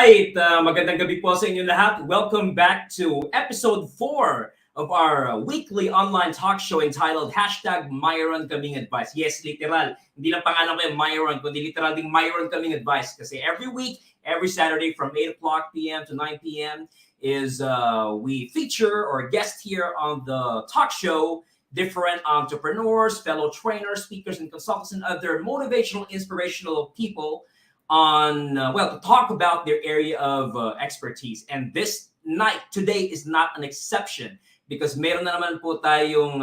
Alright, magandang gabi po sa inyo lahat. Welcome back to episode 4 of our weekly online talk show entitled Myron Kaming Advice. Yes, literal. Hindi lang pangalan ko yung Myron, kundi literal ding Myron Kaming Advice. Kasi every week, every Saturday from 8 o'clock p.m. to 9 p.m. is we feature or guest here on the talk show different entrepreneurs, fellow trainers, speakers, and consultants, and other motivational, inspirational people on to talk about their area of expertise. And this night today is not an exception because meron na naman po tayong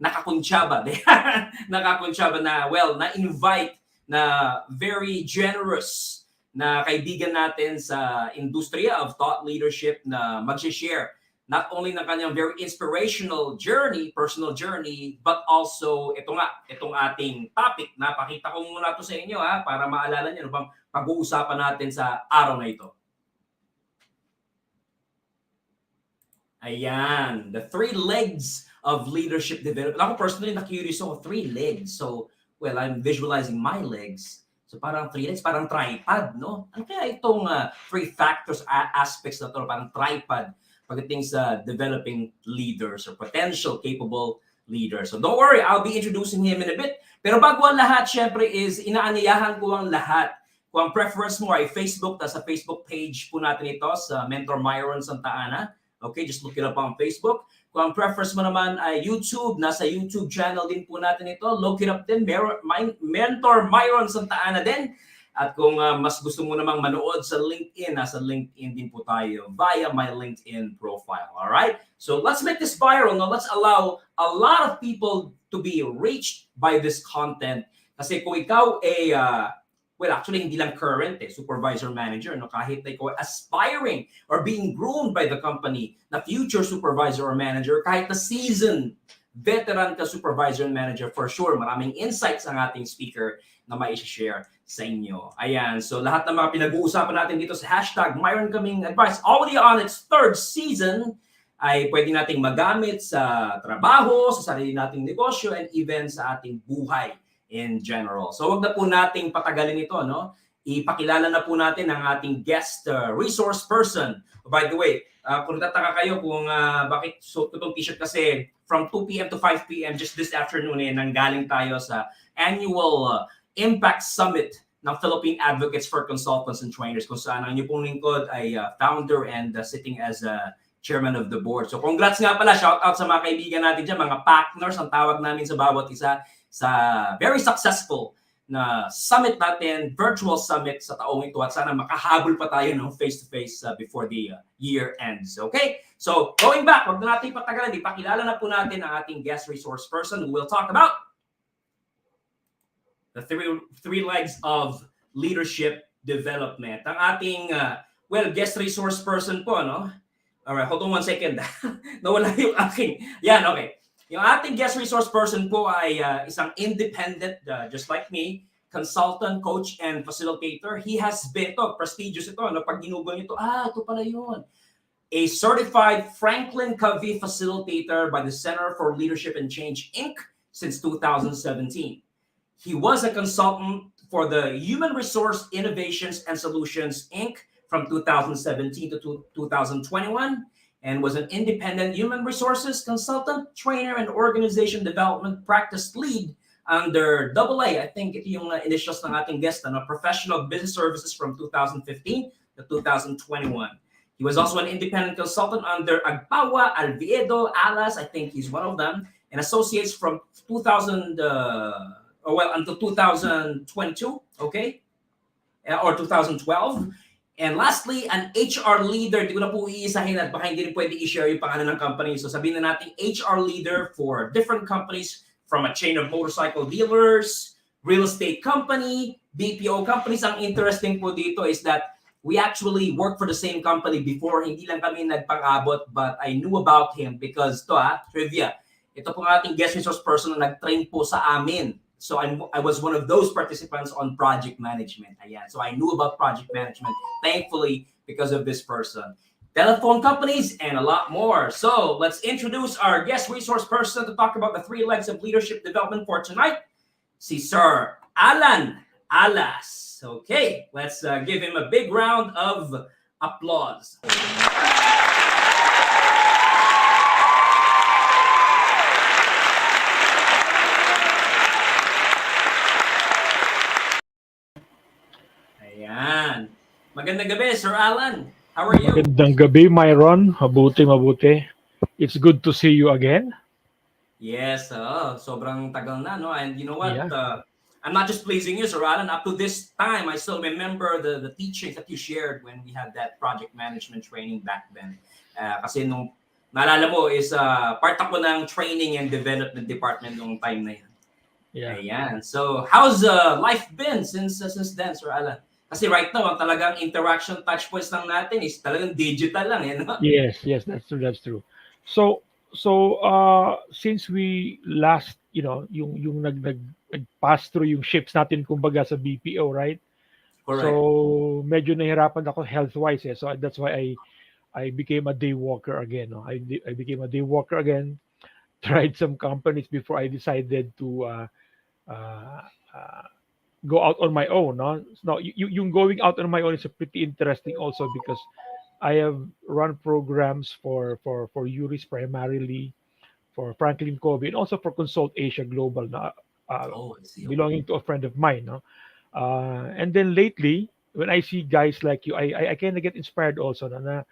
nakakuntsaba nakakuntsaba na na-invite na very generous na kaibigan natin sa industriya of thought leadership na mag-share not only ng kanyang very inspirational journey, personal journey, but also itong ating topic. Napakita ko muna to sa inyo para maalala niyo bang pag-uusapan natin sa araw na ito. Ayan, the 3 legs of leadership development. Ako personally na-curious ako, 3 legs. So, I'm visualizing my legs. So parang 3 legs, parang tripod, no? Ano kaya itong 3 factors, aspects na to, parang tripod pagdating sa developing leaders or potential capable leaders. So don't worry, I'll be introducing him in a bit. Pero bago ang lahat, syempre is inaanyayahan ko ang lahat. Kung ang preference mo ay Facebook, sa Facebook page po natin ito sa Mentor Myron Sta. Okay, just look it up on Facebook. Kung ang preference mo naman ay YouTube, nasa YouTube channel din po natin ito. Look it up din, Mentor Myron Sta din. At kung mas gusto mo namang manood sa LinkedIn, nasa LinkedIn din po tayo via my LinkedIn profile. All right? So let's make this viral. No? Let's allow a lot of people to be reached by this content. Kasi kung ikaw ay, actually hindi lang current, supervisor manager, no? Kahit ikaw aspiring or being groomed by the company na future supervisor or manager, kahit na seasoned veteran ka supervisor and manager, for sure, maraming insights ang ating speaker na mai-share sa inyo. Ayan, so lahat ng mga pinag-uusapan natin dito sa Myron Kaming Advice, already on its 3rd season, ay pwede nating magamit sa trabaho, sa sarili nating negosyo, and even sa ating buhay in general. So wag na po nating patagalin ito, no? Ipakilala na po natin ang ating guest resource person. By the way, kung natataka kayo kung bakit suot ko itong t-shirt, kasi from 2 p.m. to 5 p.m. just this afternoon, nanggaling tayo sa annual Impact Summit ng Philippine Advocates for Consultants and Trainers, kung saan ang inyong pong lingkod ay founder and sitting as chairman of the board. So congrats nga pala, shout out sa mga kaibigan natin dyan, mga partners ang tawag namin sa bawat isa sa very successful na summit natin, virtual summit sa taong ito, at sana makahabol pa tayo ng face-to-face before the year ends. Okay? So going back, wag na natin patagalan, ipakilala na po natin ang ating guest resource person who will talk about the three legs of leadership development. Ang ating, guest resource person po, no? Alright, hold on 1 second. Nawala yung aking. Yan, okay. Yung ating guest resource person po ay isang independent, just like me, consultant, coach, and facilitator. He has been, prestigious ito, no? Pag ginugol nito, ito pala yun. A certified Franklin Covey facilitator by the Center for Leadership and Change, Inc. since 2017. He was a consultant for the Human Resource Innovations and Solutions, Inc. from 2017 to 2021, and was an independent human resources consultant, trainer, and organization development practice lead under AA. I think ito yung initials ng ating guest, Professional Business Services from 2015 to 2021. He was also an independent consultant under Agpawa, Alviedo, Allas, I think he's one of them, and associates from 2000... until 2022, okay? Or 2012. And lastly, an HR leader. Di ko na po iisahin at baka hindi rin pwede i-share yung pangalan ng company. So sabihin na natin, HR leader for different companies from a chain of motorcycle dealers, real estate company, BPO companies. Ang interesting po dito is that we actually worked for the same company before. Hindi lang kami nagpang-abot, but I knew about him because trivia. Ito po ang ating guest resource person na nag-train po sa amin. So I was one of those participants on project management. Ayan. So I knew about project management, thankfully, because of this person. Telephone companies, and a lot more. So let's introduce our guest resource person to talk about the 3 legs of leadership development for tonight, si Sir Allan Allas. Okay, let's give him a big round of applause. Ayan. Magandang gabi, Sir Allan. How are you? Magandang gabi, Myron. Mabuti, mabuti. It's good to see you again. Yes, sobrang tagal na, no? And you know what? Yeah, I'm not just pleasing you, Sir Alan. Up to this time, I still remember the teachings that you shared when we had that project management training back then. Kasi nung, naalala mo, is part ako ng training and development department nung time na yan. yeah. Ayan. So, how's life been since then, Sir Alan? Kasi right now, ang talagang interaction touch points lang natin is talagang digital lang, eh, no? Yes, yes, that's true, that's true. So, since we last, yung nag-pass through yung ships natin kumbaga sa BPO, right? Correct. So, medyo nahirapan ako health-wise, eh. So, that's why I became a day walker again, no? I became a day walker again. Tried some companies before I decided to uh, uh, go out on my own. No, no, yung going out on my own is a pretty interesting also because I have run programs for URIS primarily, for Franklin Covey, and also for Consult Asia Global, Oh, I see. Okay. belonging to a friend of mine. No? And then lately, when I see guys like you, I kind of get inspired also na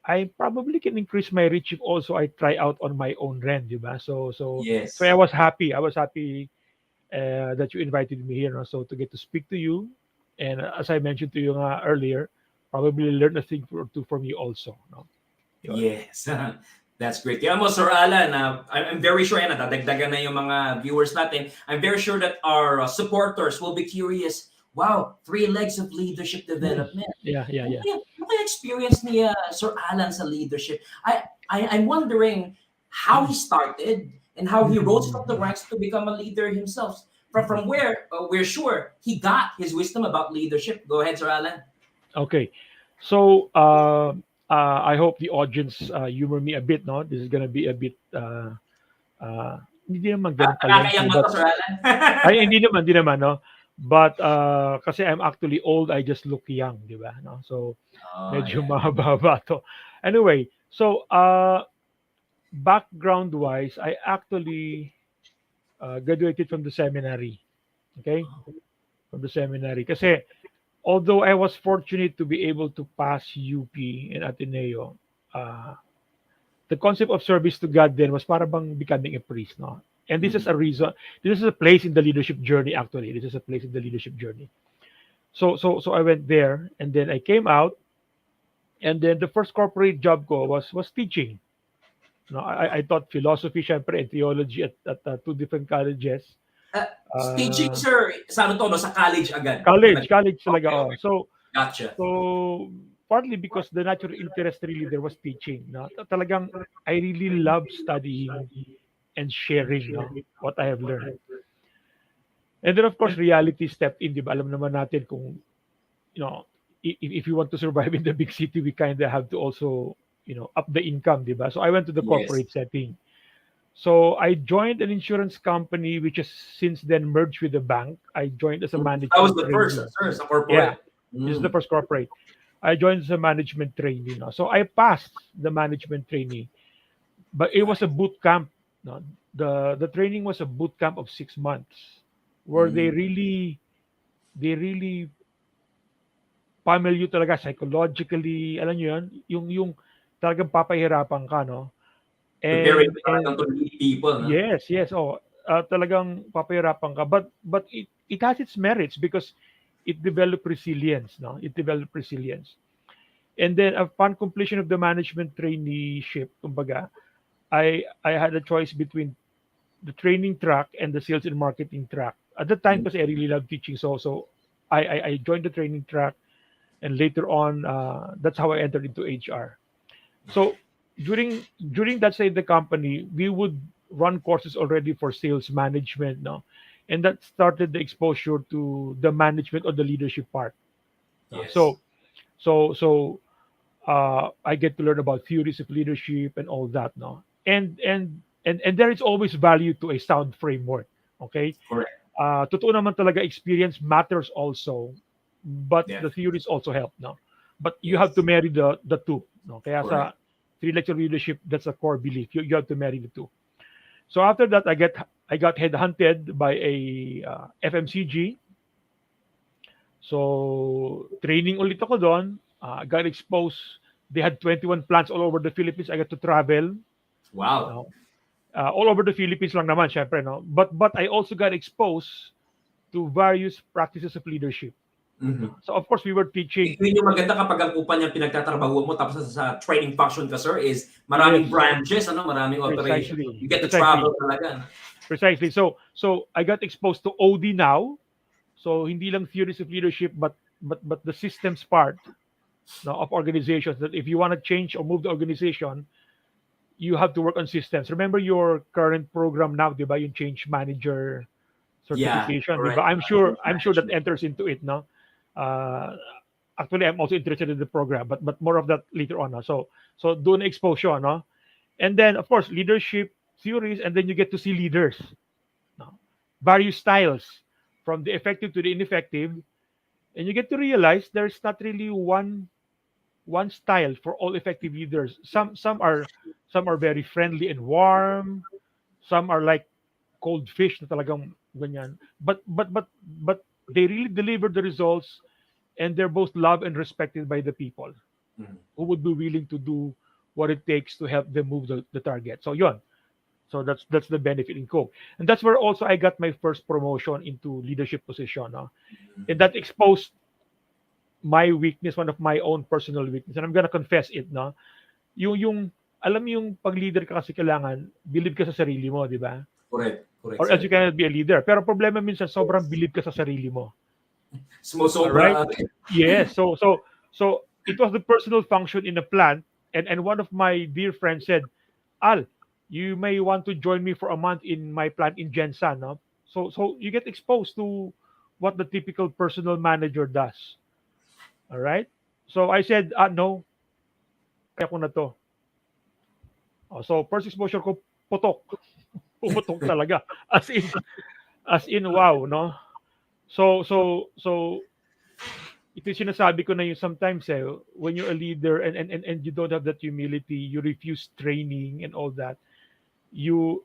I probably can increase my reach if also I try out on my own rent, diba? So I Yes. was happy. I was happy that you invited me here, no? So to get to speak to you, and as I mentioned to you earlier, probably learn a thing or two from you also. No? Yun. Yes. That's great. Kaya mo, Sir Alan, I'm very sure, yan, nadagdagan na yung mga viewers natin. I'm very sure that our supporters will be curious. Wow, 3 legs of leadership Mm. development. Yeah, yeah, Ano yeah. kaya experience ni Sir Alan sa leadership? I'm wondering how he Mm. started and how he rose from the Mm. ranks to become a leader himself. From Mm. where we're sure he got his wisdom about leadership. Go ahead, Sir Alan. Okay, so I hope the audience humor me a bit. No, this is gonna be a bit hindi naman ganun Nakakaiyak ka-lengthy, ba to, but Sir Alan? ay hindi naman no. But kasi I'm actually old, I just look young, di ba? No, so Oh, medyo yeah. mahaba to. Anyway, so background wise, I actually graduated from the seminary. Okay, from the seminary. Kasi although I was fortunate to be able to pass UP and Ateneo, uh, the concept of service to God then was para bang becoming a priest, no? And this is Mm. a reason. This is a place in the leadership journey. Actually, this is a place in the leadership journey. So I went there, and then I came out, and then the first corporate job ko was teaching. No, I taught philosophy, syempre, and theology at two different colleges. Teaching, Uh, sir, sa ano to, no? Sa college agad? college, college talaga. Okay, Oh. okay. Gotcha. So partly because the natural interest really there was teaching. No, talagang I really love studying and sharing. No, what I have learned. And then of course reality stepped in. Di ba? Alam naman natin kung if you want to survive in the big city, we kind of have to also up the income. Di ba? So I went to the Yes. corporate setting. So I joined an insurance company which has since then merged with a bank. I joined as a That was management the first, trainee. sir, sa Yeah, corporate. this is the Mm. first corporate. I joined as a management trainee. No? So I passed the management trainee, but it was a boot camp. No? The training was a boot camp of 6 months, where Mm. they really pummel you talaga psychologically. Alam niyo yun, yung talagang papahirapan ka, no? Preparing And talagang to lead people, no? yes, yes. Oh, talagang papahirapan ka. But it has its merits because it developed resilience. No, it developed resilience. And then upon completion of the management traineeship, kumbaga, I had a choice between the training track and the sales and marketing track. At the time, Mm. because I really love teaching, so I joined the training track, and later on, that's how I entered into HR. So during that side of the company, we would run courses already for sales management, no, and that started the exposure to the management or the leadership part. No? Yes. So I get to learn about theories of leadership and all that, no, and there is always value to a sound framework. Okay, Correct. totoo naman talaga, experience matters also, but Yeah. the theories also help, no? But you have to Yes. marry the two, no? Kaya Correct. sa three lecture leadership, that's a core belief. You have to marry the two. So after that, I got headhunted by a FMCG. So training ulit ako doon. Got exposed. They had 21 plants all over the Philippines. I got to travel. Wow. No? All over the Philippines lang naman, syempre, no? But I also got exposed to various practices of leadership. Mhm. No? So of course we were teaching. Yun yung maganda kapag ang kumpanya pinagtatrabahuan mo tapos sa training function ka, sir, is maraming Yes, branches, ano, maraming operation. precisely, You get to travel precisely, talaga. precisely. So I got exposed to OD now. So hindi lang theories of leadership, but the systems part, no, of organizations. That if you want to change or move the organization, you have to work on systems. Remember your current program now, di ba? Yung change manager Yeah, certification, di ba? correct. Change I'm sure that management. enters into it, no? Uh, Actually, I'm also interested in the program, but more of that later on. No? So doon exposure, no? And then of course leadership theories, and then you get to see leaders, no? Various styles, from the effective to the ineffective, and you get to realize there's not really one style for all effective leaders. Some are very friendly and warm. Some are like cold fish na talagang ganyan. But they really deliver the results, and they're both loved and respected by the people Mhm. who would be willing to do what it takes to help them move the target. So yon. So that's the benefit in Coke. And that's where also I got my first promotion into leadership position. No? And that exposed my weakness, one of my own personal weakness. And I'm gonna confess it, no? Yung alam mo yung pag leader ka kasi kailangan believe ka sa sarili mo, di ba? Correct. Correct, Or else you sir. cannot be a leader. Pero problema minsan sobrang believe ka sa sarili mo. All right? Sumosobra. Yes. So it was the personal function in a plant, and one of my dear friends said, "Al, you may want to join me for a month in my plant in Jensan, no?" So you get exposed to what the typical personal manager does. All right? So I said, no, kaya ko na to. So first exposure ko, putok. Pumutok talaga. As in wow, no? So ito yung sinasabi ko na yung sometimes when you're a leader, and you don't have that humility, you refuse training and all that, you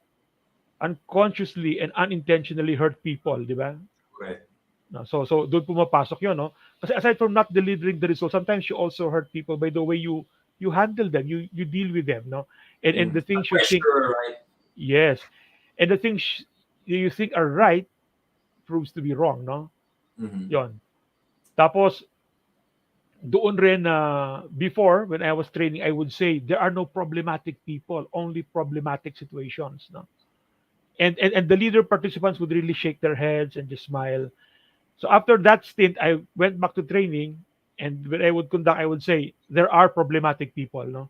unconsciously and unintentionally hurt people, di ba? Correct. No, so doon pumapasok yun, no? Kasi aside from not delivering the result, sometimes you also hurt people by the way you handle them, you deal with them, no? And Mm. the things you think, Pressure, right? yes, and the things you think are right proves to be wrong, no? Mhm. Yon. Tapos doon rin na before when I was training, I would say there are no problematic people, only problematic situations, no? And the leader participants would really shake their heads and just smile. So after that stint, I went back to training, and when I would conduct, I would say there are problematic people, no?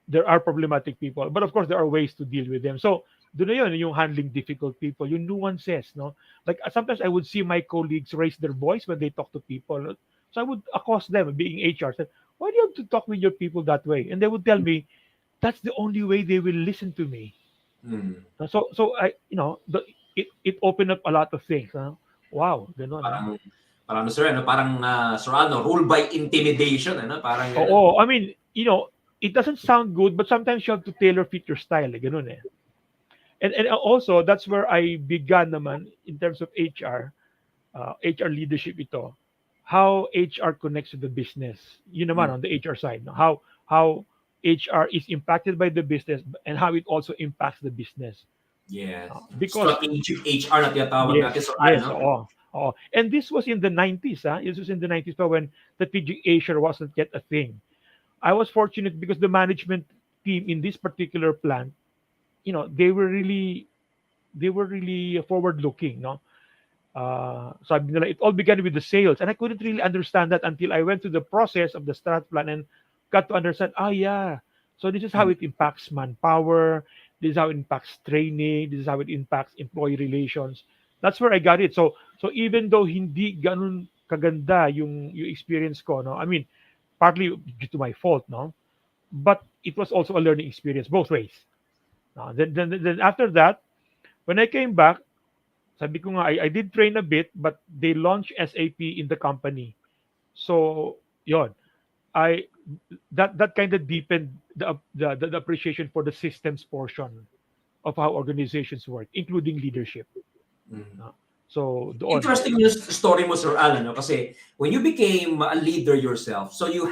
There are problematic people, but of course there are ways to deal with them. So doon na yun, yung handling difficult people, yung nuances, no? Like sometimes I would see my colleagues raise their voice when they talk to people. So I would accost them, being HR, said, why do you have to talk with your people that way? And they would tell me, that's the only way they will listen to me. Mhm. So I, it opened up a lot of things. Wow, ganun, no? Parang parang sir, ano, parang sir, ano, rule by intimidation, ano, parang gano'n. Oo, I mean, it doesn't sound good, but sometimes you have to tailor fit your style, ganun eh. And also that's where I began naman in terms of HR, HR leadership ito, how HR connects to the business. Yun naman Mm. on the HR side, no? How HR is impacted by the business and how it also impacts the business. Yes. Because Strategic HR na tinatawag natin, yes, sir, yes, ano? oo. Oo. And this was in the 90s, ah. This was in the 90s pa when strategic HR wasn't yet a thing. I was fortunate because the management team in this particular plant, they were really forward looking, no? Sabi nila, it all began with the sales, and I couldn't really understand that until I went through the process of the strat plan and got to understand. Yeah, so this is how Mm. it impacts manpower. This is how it impacts training. This is how it impacts employee relations. That's where I got it. So even though hindi ganun kaganda yung experience ko, no, I mean, partly due to my fault, no, but it was also a learning experience both ways. Then after that, when I came back, Sabi ko nga, I did train a bit, but they launched SAP in the company. So, yon. I that kind of deepened the appreciation for the systems portion of how organizations work, including leadership. Mm. No? So, doon. Interesting yung story mo, Sir Alan, no? Kasi when you became a leader yourself, so you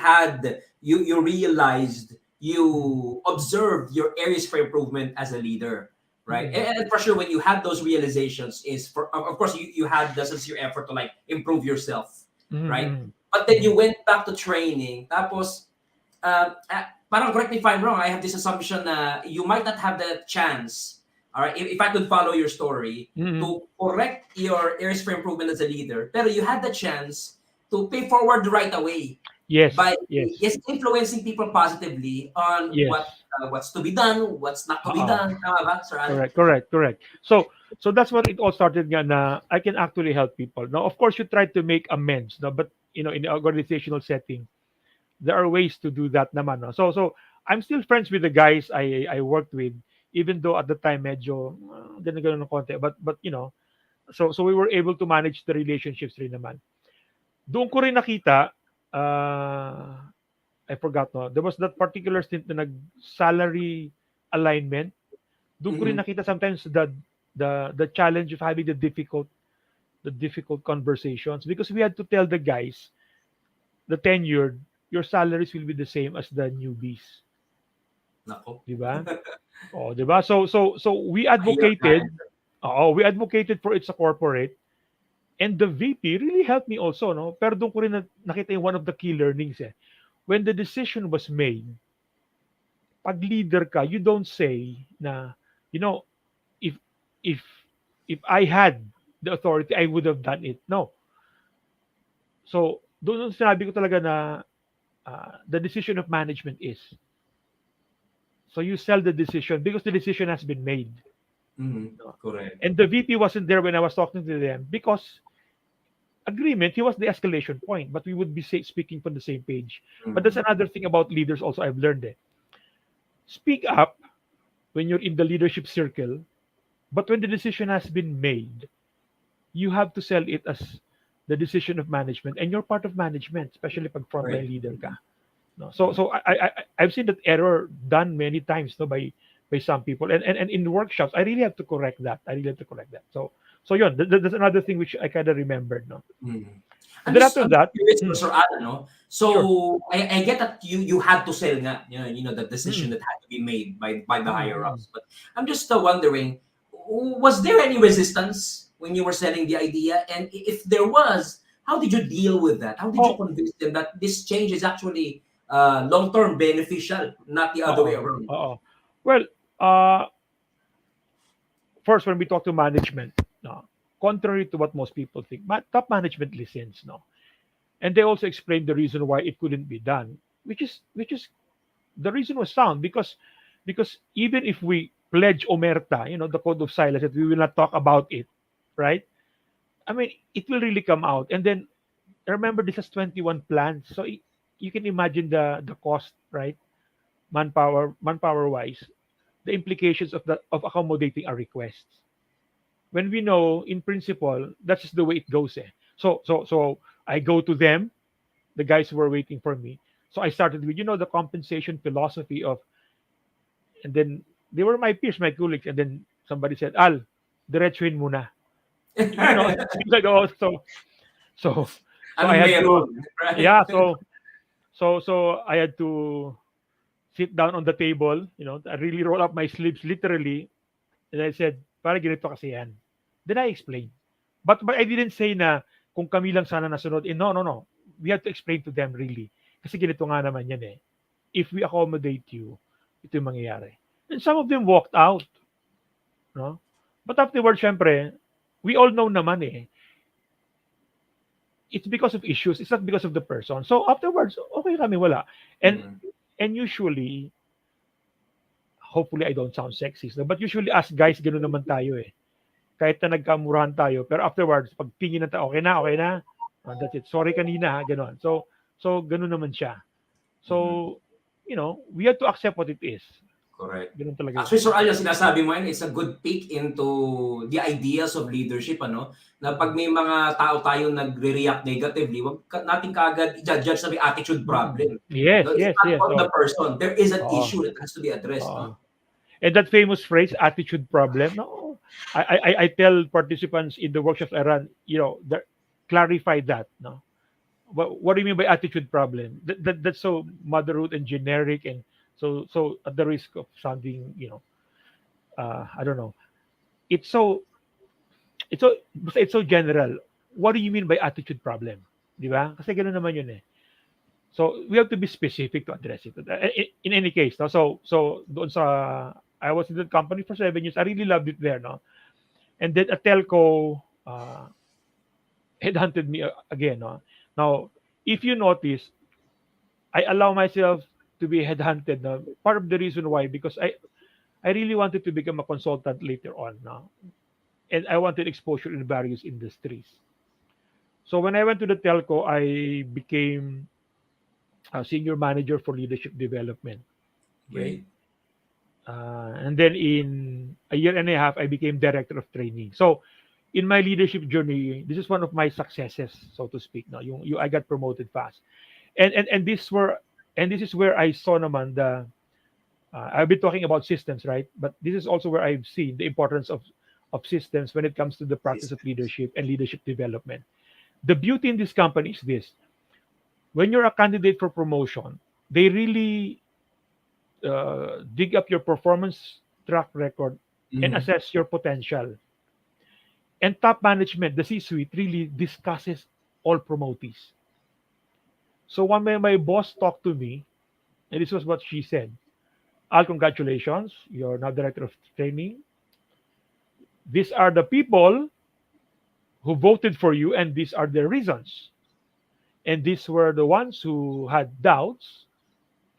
realized, you observed your areas for improvement as a leader, right? Mm-mm. And for sure, when you had those realizations, is for of course you had the sincere effort to like improve yourself, right? Mm-mm. But then you Mm-mm. went back to training, tapos parang correct me if I'm wrong, I have this assumption na you might not have the chance, all right, if I could follow your story, Mm-mm. to correct your areas for improvement as a leader, pero you had the chance to pay forward right away Yes, by yes, yes influencing people positively on yes. what's to be done, what's not to be Oo. done. Tama ba, Sir Alan? Correct, correct, correct. So that's what it all started nga na I can actually help people. Now, of course, you try to make amends, no, but in the organizational setting, there are ways to do that naman, no. So I'm still friends with the guys I worked with, even though at the time medyo ganun ng konti, but so we were able to manage the relationships rin naman. Doon ko rin nakita, I forgot, no. There was that particular stint na nag-salary alignment. Doon ko rin Mm-hmm. nakita sometimes the challenge of having the difficult conversations, because we had to tell the guys, the tenured, your salaries will be the same as the newbies, Nako. 'di ba? Oh, 'di ba? So we Mahirap nga advocated, yan. we advocated for it sa corporate, and the VP really helped me also, no. Pero doon ko rin nakita yung one of the key learnings, eh. When the decision was made, pag leader ka, you don't say na, you know, if if if I had the authority, I would have done it. No. So, doon sinabi ko talaga na the decision of management is. So you sell the decision because the decision has been made. Mm-hmm. No? Correct. And the VP wasn't there when I was talking to them because agreement, he was the escalation point, but we would be speaking from the same page. But that's Mm-hmm. another thing about leaders also I've learned. Speak up when you're in the leadership circle, but when the decision has been made, you have to sell it as the decision of management, and you're part of management, especially pag frontline Correct. leader ka. Mm-hmm. No? So I've seen that error done many times, no, by some people, and in workshops I really have to correct that. I really have to correct that. So yun, that's another thing which I kind of remembered, no. Mm. And then after I'm just that, curious, mm, Sir Alan, no? sure. So I get that you had to sell nga, the decision Mm, that had to be made by the mm, higher mm. ups. But I'm just wondering, was there any resistance when you were selling the idea? And if there was, how did you deal with that? How did you Oh, convince them that this change is actually long-term beneficial, not the other oo, way around? oo. Well, uh, first when we talk to management, no, contrary to what most people think, top management listens, no, and they also explained the reason why it couldn't be done, which is the reason was sound, because even if we pledge omerta, the code of silence, that we will not talk about it, right? I mean, it will really come out. And then remember, this has 21 plants, so you can imagine the cost, right? Manpower wise, the implications of accommodating our requests. When we know in principle that's just the way it goes, eh. So I go to them, the guys who were waiting for me. So I started with the compensation philosophy of, and then they were my peers, my colleagues, and then somebody said, Al, diretsuhin muna. Things like, oh, so so I Anong had to, meron, right? yeah, so I had to sit down on the table, I really roll up my sleeves literally, and I said, para ganito kasi yan. Then I explained. But I didn't say na kung kami lang sana nasunod. No, no, no. We have to explain to them really. Kasi ganito nga naman yan, eh. If we accommodate you, ito yung mangyayari. And some of them walked out. No? But afterwards, syempre, we all know naman, eh. It's because of issues. It's not because of the person. So afterwards, okay kami, wala. And Mm. and usually, hopefully I don't sound sexist, no? But usually as guys, gano'n naman tayo, eh. Kahit na nagkamurahan tayo, pero afterwards, pag tingin na tayo, okay na, okay na. That's it. Sorry kanina, ha, gano'n. So gano'n naman siya. Mm. So, we have to accept what it is. Correct. Gano'n talaga yun. Actually, Sir Al, yung sinasabi mo yan, it's a good peek into the ideas of leadership, ano? Na pag may mga tao tayo nagre-react negatively, wag natin kaagad i-judge na may attitude problem. Yes, No, it's yes, not yes. about the person. There is an Oo, issue that has to be addressed, oo. no? And that famous phrase, attitude problem, no, I tell participants in the workshops I run, clarify that, no. What do you mean by attitude problem? That's so motherhood and generic, and so at the risk of sounding, I don't know. It's so it's so general. What do you mean by attitude problem? Di ba? Kasi gano'n naman yun eh. So we have to be specific to address it. In any case, no? So doon sa I was in that company for 7 years. I really loved it there, no. And then a telco headhunted me again, no. Now, if you notice, I allow myself to be headhunted. No? Part of the reason why, because I really wanted to become a consultant later on, no? And I wanted exposure in various industries. So when I went to the telco, I became a senior manager for leadership development. Okay. Great. And then in a year and a half, I became director of training. So in my leadership journey, this is one of my successes, so to speak. No, I got promoted fast, and this is where I saw naman the. I've been talking about systems, right? But this is also where I've seen the importance of systems when it comes to the practice of Systems. leadership and leadership development. The beauty in this company is this: when you're a candidate for promotion, they really dig up your performance track record and Mhm. assess your potential. And top management, the C-suite, really discusses all promotees. So when my boss talked to me, and this was what she said: Al, congratulations, you're now director of training. These are the people who voted for you, and these are their reasons. And these were the ones who had doubts,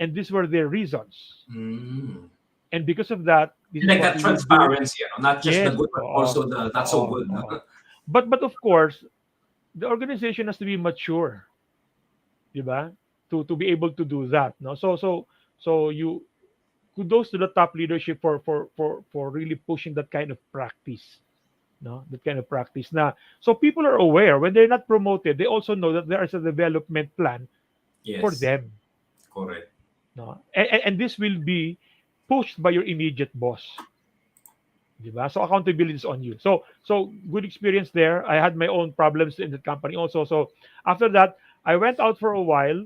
and these were their reasons. Mm. And because of that, this And is like what that we will do. transparency, not just the Yes, good, but oo, also the not so oo, good, no? oo. But of course, the organization has to be mature, di ba? To be able to do that, no? So you kudos to the top leadership for really pushing that kind of practice, no? That kind of practice. Na so people are aware when they're not promoted, they also know that there is a development plan for Yes, them, correct. no? And this will be pushed by your immediate boss. Diba? So accountability is on you. So good experience there. I had my own problems in the company also. So after that, I went out for a while.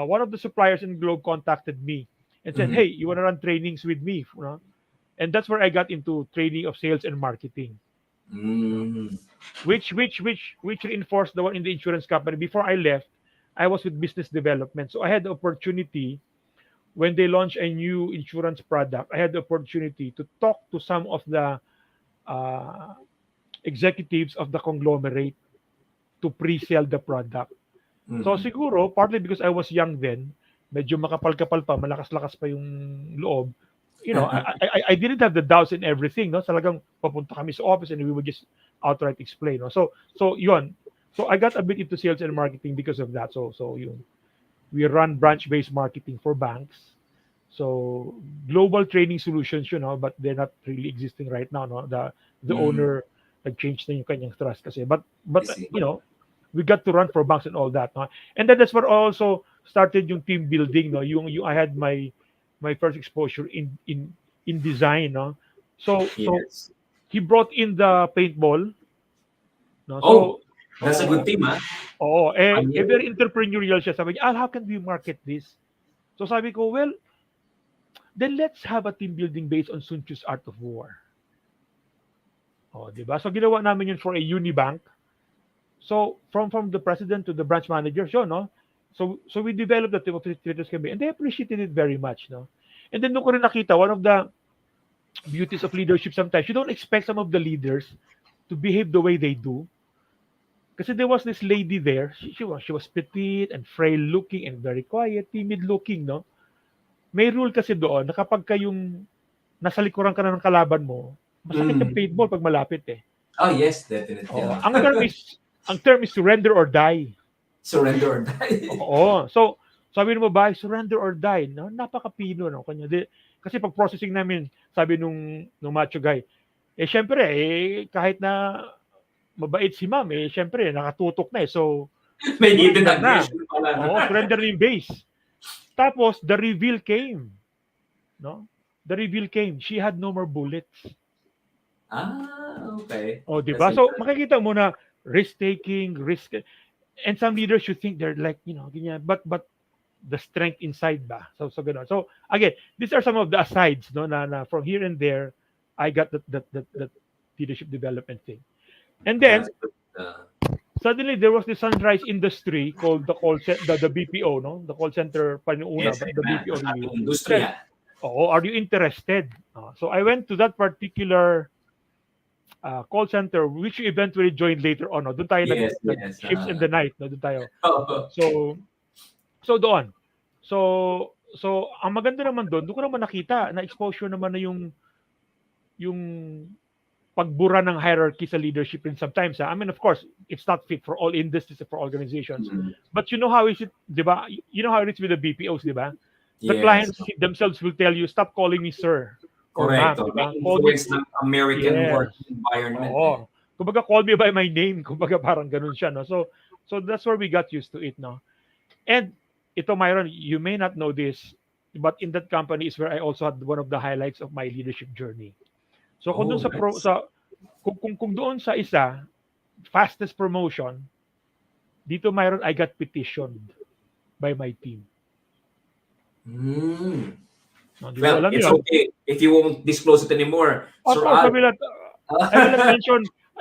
One of the suppliers in Globe contacted me and said, Mhm. "Hey, you want to run trainings with me?" You know? And that's where I got into training of sales and marketing. You know? Mm. Which reinforced the one in the insurance company. Before I left, I was with business development, so I had the opportunity when they launched a new insurance product. I had the opportunity to talk to some of the uh, executives of the conglomerate to pre-sell the product. So Mhm. siguro, partly because I was young then, medyo makapal-kapal pa, malakas-lakas pa yung loob. I didn't have the doubts in everything, no? Talagang papunta kami sa office and we would just outright explain, no? So yun. So I got a bit into sales and marketing because of that. So yun. We run branch-based marketing for banks. So global training solutions, but they're not really existing right now, no. The Mm. owner nag-change na yung kanyang trust kasi. I But see. we got to run for banks and all that, no. And then that's what also started yung team building, no. Yung I had my first exposure in design, no. So Yes. he brought in the paintball, no. Oh, So that's a good oh, team, ah. very entrepreneurial siya. Sabi niya, "Al, how can we market this?" So sabi ko, well, then let's have a team building based on Sun Tzu's Art of War. Oh, 'di ba? So ginawa namin yun for a Unibank. So from the president to the branch managers, yun, no? So we developed the team of facilitators kami, and they appreciated it very much, no? And then doon ko rin nakita one of the beauties of leadership sometimes. You don't expect some of the leaders to behave the way they do. Kasi there was this lady there. She was petite and frail looking and very quiet, timid looking, no? May rule kasi doon na kapag kayong nasa likuran ka na ng kalaban mo, masakit yung Mm. paintball pag malapit eh. Oh, yes, definitely, Oo. ah. Ang term is surrender or die. Surrender or die. Oo. So, sabi ng babae, surrender or die. No? Napaka-Pino, no? Kanya. Kasi pag processing namin, sabi nung macho guy, syempre, kahit na mabait si ma'am, syempre, nakatutok na eh. So, May hidden surrender na. aggression pala. No? Oo, surrender na yung base. Tapos, the reveal came. No? The reveal came. She had no more bullets. Okay. Oh, di That's ba? So, interesting. makikita mo na risk-taking, risk, and some leaders you think they're like, ganyan, but the strength inside ba? So ganun. So, again, these are some of the asides, no, na from here and there, I got that leadership development thing. And then, That's good. suddenly there was the sunrise industry called the BPO, no? The call center pa yung una, Yes, but I the man. BPO Ang really ating industriya. said, oh, are you interested? So I went to that particular call center, which you eventually joined later on. No? Doon tayo Yes, yes. ships in the night. No? Doon tayo. Oo. So, so doon. So, ang maganda naman doon ko naman nakita na exposure naman na yung pagbura ng hierarchy sa leadership in sometimes. I mean, of course, it's not fit for all industries, for organizations. Mm. But you know how is it, di ba? You know how it is with the BPOs, di ba? The Yes. clients themselves will tell you, stop calling me sir or Correct. ma'am, di May ba? Call me, influence ng American yes. working environment eh. Oo. Kumbaga, call me by my name. Kumbaga, parang ganun siya, no? So that's where we got used to it, no? And ito, Myron, you may not know this, but in that company is where I also had one of the highlights of my leadership journey. So kung doon Oh, nice. kung doon sa isa, fastest promotion, dito, Myron, I got petitioned by my team. Mm. No, di ba Well, alam it's yun? okay if you won't disclose it anymore. Of Sir course, Al. I will not mention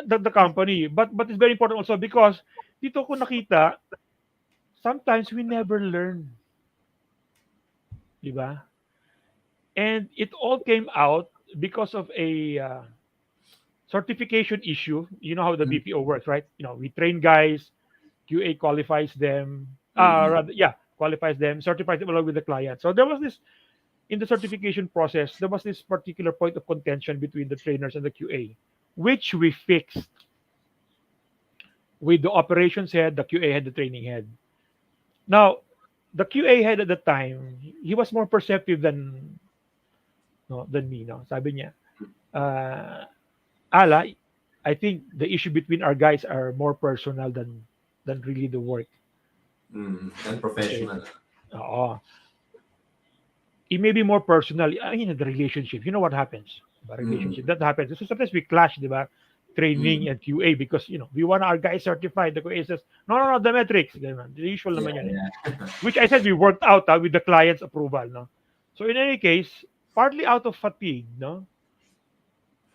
the company, but it's very important also because dito ko nakita, sometimes we never learn, di ba? And it all came out because of a certification issue. You know how the Mm, BPO works, right? We train guys, QA qualifies them, mm, qualifies them, certifies them along with the client. So there was this in the certification process, there was this particular point of contention between the trainers and the QA, which we fixed with the operations head, the QA head, the training head. Now, the QA head at the time, he was more perceptive than no, than me. No, sabi niya, uh, Ala, I think the issue between our guys are more personal than really the work. Okay. unprofessional. Oo. It may be more personal. The relationship. You know what happens? The relationship. Mm, That happens. So sometimes we clash, di ba? mm. Training and QA because, we want our guys certified. The QA says, no, the metrics. Ganun. The usual Yeah, naman yan eh. yeah. Which I said we worked out with the client's approval. No? So in any case, partly out of fatigue, no?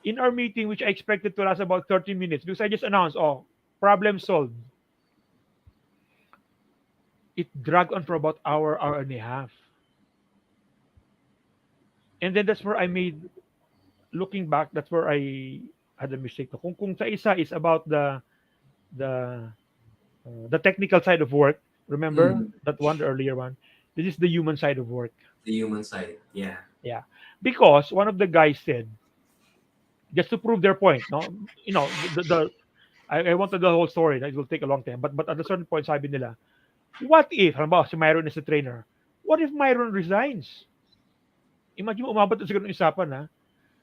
In our meeting, which I expected to last about 30 minutes, because I just announced, problem solved. It dragged on for about hour and a half. And then that's where I made, looking back, that's where I had a mistake. Kung sa isa is about the the technical side of work. Remember Mm, that one, the earlier one. This is the human side of work. the human side. Yeah. Yeah, because one of the guys said, just to prove their point. No, I wanted the whole story. It will take a long time. But at a certain point, sabi nila, what if, halimbawa, si Myron is the trainer, what if Myron resigns? Imagine mo, umabot na siguro ng usapan, ha?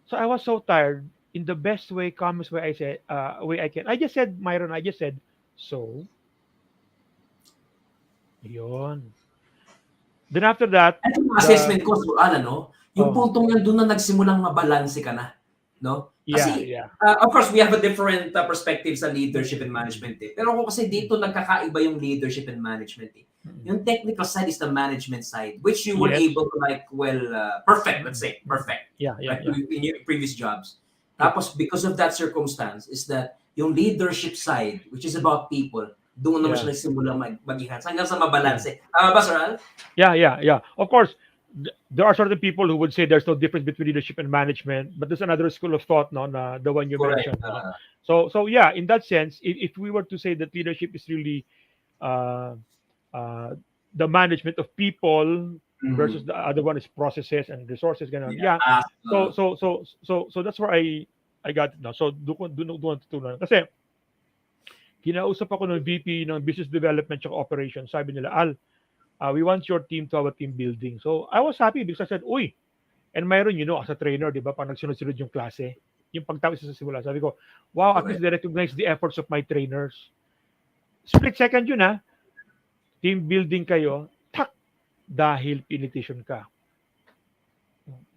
So I was so tired. In the best way, calmest way I said, way I can. I just said, Myron, I just said, so, yun. Then after that, At yung the, assessment ko, Sir Al, yung oh, puntong yan, doon na nagsimulang mabalanse ka na. No? yeah, Kasi, yeah, of course, we have a different perspective sa leadership and management. Eh. Pero ako kasi dito nagkakaiba yung leadership and management. Eh. mm, Yung technical side is the management side, which you were yes, able to perfect, let's say, perfect. yeah, yeah, Right? yeah, In your previous jobs. yeah, Tapos, because of that circumstance, is that yung leadership side, which is about people, doon naman yeah, siya nagsimulang mag-enhance hanggang sa yeah. mabalanse. Tama ba, Sir Al? Yeah. Of course, there are certain people who would say there's no difference between leadership and management, but there's another school of thought, no, na the one you Correct. mentioned. No? So yeah, in that sense, if we were to say that leadership is really uh, uh, the management of people versus Mhm. the other one is processes and resources, ganun. Yeah. Yeah. So that's where I got it now. So doon tutunan. Kasi kinausap ako ng VP ng Business Development at Operations. Sabi nila, Al, we want your team to have a team building. So I was happy because I said, uy, And Myron, as a trainer, di ba, pag nagsunod-sunod yung klase, yung pagtapos sa simula, sabi ko, wow, at least they recognize the efforts of my trainers. Split second yun, ha? Team building kayo, tak, dahil pinitition ka.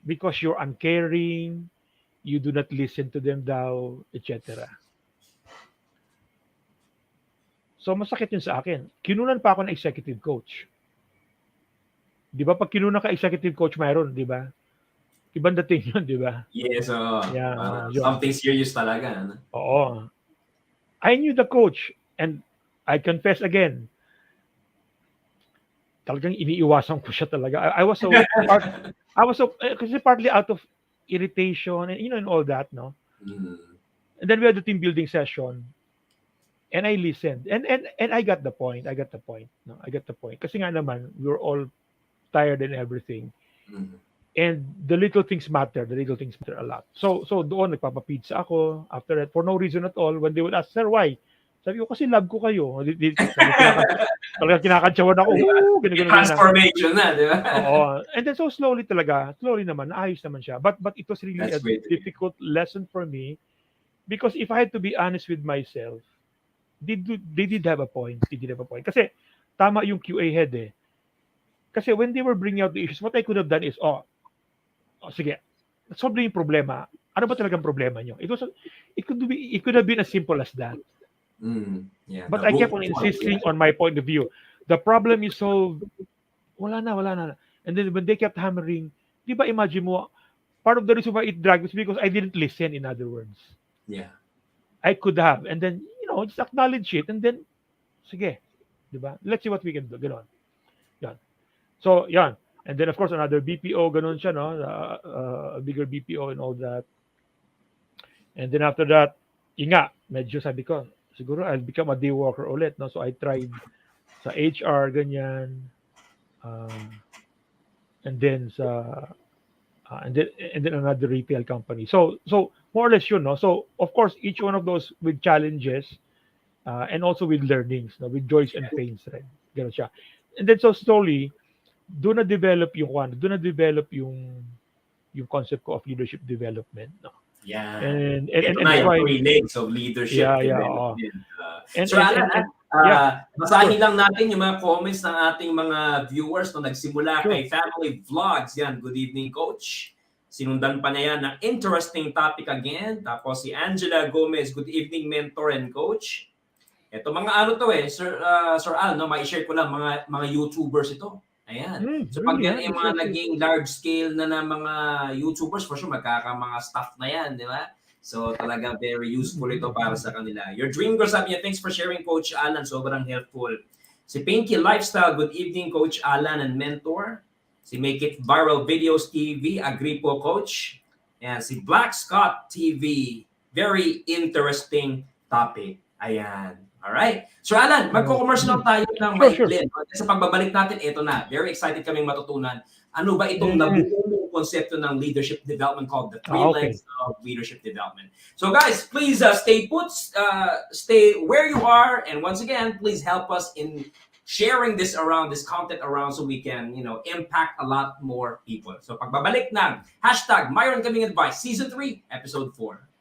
Because you're uncaring, you do not listen to them daw, etc. So, masakit yun sa akin. Kinunan pa ako ng executive coach. Di ba? Pag kinunan ka executive coach, Myron, di ba? Ibang dating yun, di ba? Yes, Yeah, something serious talaga. Ano? Oo. I knew the coach, and I confess again, talagang iniiwasan ko siya talaga. I was so kasi partly out of irritation and and all that, no. And then we had the team building session, and I listened, and I got the point. I got the point. No, I got the point. Kasi nga naman, we were all tired and everything. And the little things matter. The little things matter a lot. So doon nagpapapizza ako after that for no reason at all. When they would ask, "Sir, why?" Sabi ko, kasi love ko kayo. Talaga kinakantsawan ako. Ganun. Transformation na, di ba? Oo. And then so slowly naman, naayos naman siya. But it was really a difficult lesson for me because if I had to be honest with myself, they did have a point. They did have a point. Kasi tama yung QA head eh. Kasi when they were bringing out the issues, what I could have done is, sige, solve yung problema. Ano ba talagang problema nyo? It could have been as simple as that. Yeah, but I kept on insisting on my point of view. The problem is solved. Wala na. And then when they kept hammering, di ba imagine mo, part of the reason why it dragged was because I didn't listen, in other words. Yeah. I could have. And then, just acknowledge it. And then, sige, di ba? Let's see what we can do. Ganon. Yan. So, yan. And then, of course, another BPO, ganon siya, no? A bigger BPO and all that. And then after that, yun nga, medyo sabi ko, siguro I'll become a day worker ulit, no? So I tried sa HR, ganyan. And then and then another retail company. So more or less yun, no? So of course, each one of those with challenges and also with learnings, no? With joys and pains, right? Ganun siya. And then so slowly, doon na develop yung concept ko of leadership development, no? Yeah. And that's why 3 legs of leadership development. So basahin lang natin yung mga comments ng ating mga viewers na nagsimula kay Family Vlogs. Yan, good evening, Coach. Sinundan pa niya yan ng interesting topic again. Tapos si Angela Gomez, good evening, Mentor and Coach. Ito mga Sir Al, no, ma-share ko lang mga YouTubers ito. Ayan. So pag yan yung mga naging large scale na mga YouTubers, for sure mga staff na yan, di ba? So talaga very useful ito para sa kanila. Your dream girl, sabi niya, thanks for sharing, Coach Allan. Sobrang helpful. Si Pinky Lifestyle, good evening, Coach Allan and Mentor. Si Make It Viral Videos TV, agree po, Coach. Ayan, si Black Scott TV, very interesting topic. Ayan. Alright. So Allan, magko-commercial tayo ng maikli. Sa pagbabalik natin, ito na. Very excited kaming matutunan. Ano ba itong nabuong konsepto ng leadership development called the 3 legs of leadership development. So guys, please stay put, stay where you are. And once again, please help us in sharing this content around so we can, impact a lot more people. So pagbabalik ng #Myron Kaming Advice, Season 3, Episode 4.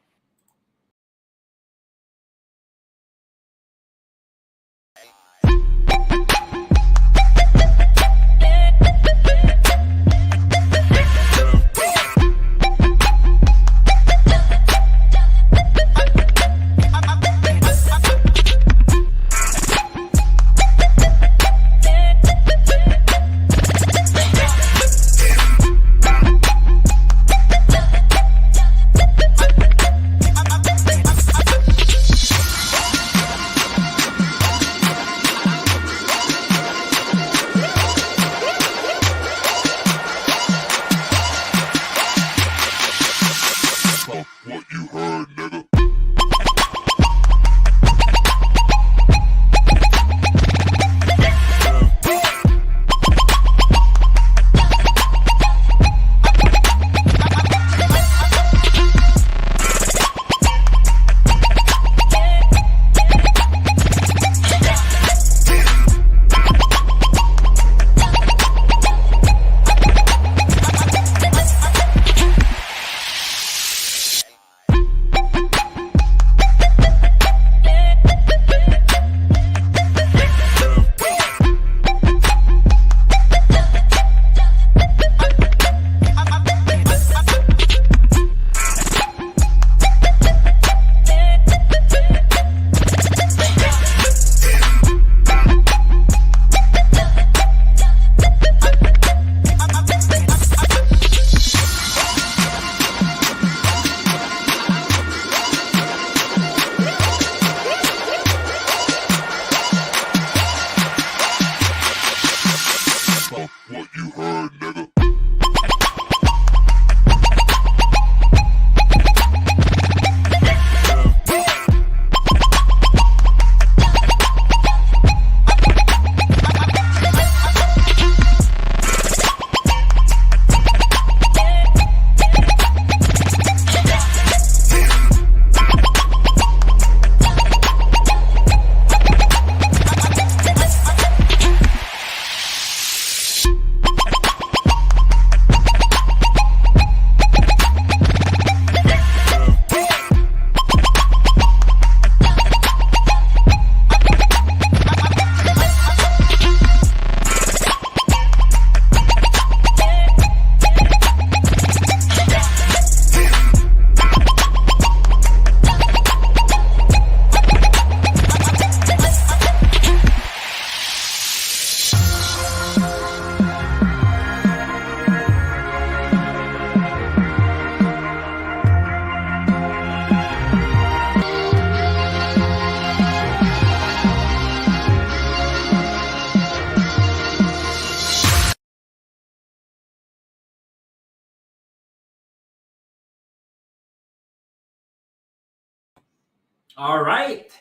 Alright.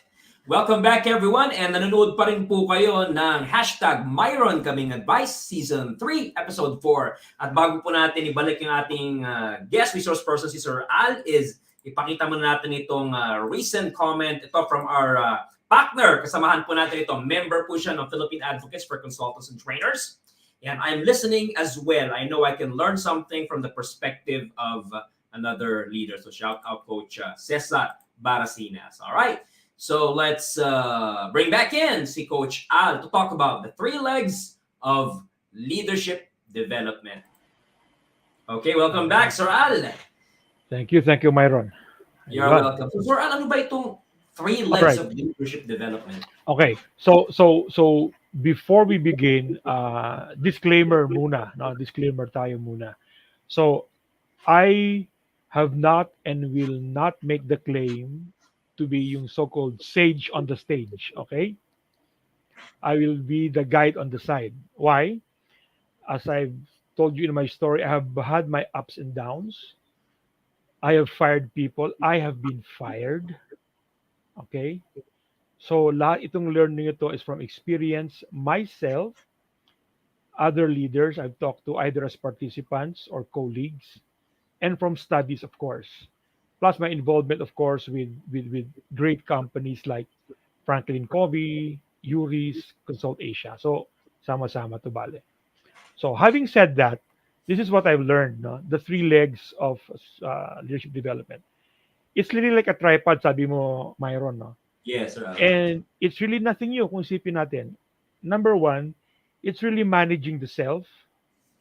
Welcome back everyone and nanonood pa rin po kayo ng hashtag Myron Kaming Advice Season 3, Episode 4. At bago po natin ibalik yung ating guest resource person si Sir Al is ipakita muna natin itong recent comment. Ito from our partner. Kasamahan po natin ito. Member po siya ng Philippine Advocates for Consultants and Trainers. And I'm listening as well. I know I can learn something from the perspective of another leader. So shout out Coach Cesar Barasinas. All right. So let's bring back in si Coach Al to talk about the three legs of leadership development. Okay, welcome back, Sir Al. Thank you, Myron. You're Ayun. welcome. So, Sir Al, ano ba itong three All legs right. of leadership development? Okay. So before we begin, disclaimer muna, no? Disclaimer tayo muna. So I have not and will not make the claim to be yung so-called sage on the stage, okay? I will be the guide on the side. Why? As I've told you in my story, I have had my ups and downs. I have fired people. I have been fired, okay? So lahat itong learning ito is from experience, myself, other leaders I've talked to either as participants or colleagues, and from studies, of course. Plus my involvement, of course, with great companies like Franklin Covey, Uris, Consult Asia. So sama-sama to bale. So having said that, this is what I've learned. No? The three legs of leadership development. It's really like a tripod, sabi mo, Myron. No? Yes, Sir Al. And it's really nothing new kung isipin natin. Number one, it's really managing the self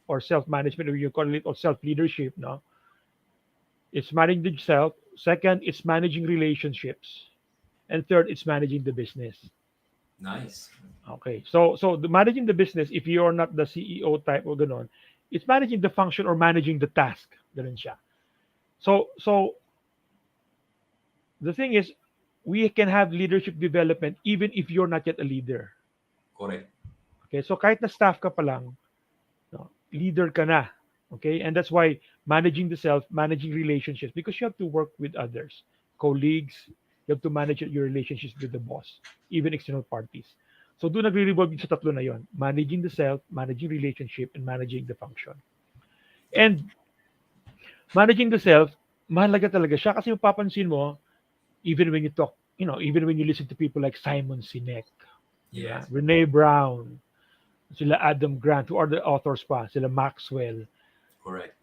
or self-management, or you call it, or self-leadership. No? It's managing the self. Second, it's managing relationships. And third, it's managing the business. Nice. Okay. So the managing the business, if you're not the CEO type or ganon, it's managing the function or managing the task. Ganun siya. So the thing is, we can have leadership development even if you're not yet a leader. Correct. Okay. So kahit na staff ka pa lang, no, leader ka na. Okay. And that's why managing the self, managing relationships, because you have to work with others, colleagues, you have to manage your relationships with the boss, even external parties. So doon nagre-revolve sa tatlo na yon. Managing the self, managing relationship, and managing the function. And managing the self, mahalaga talaga siya kasi mapapansin mo, even when you talk, even when you listen to people like Simon Sinek, di ba? Yes. Renee Brown, sila Adam Grant, who are the authors pa, sila Maxwell. Correct.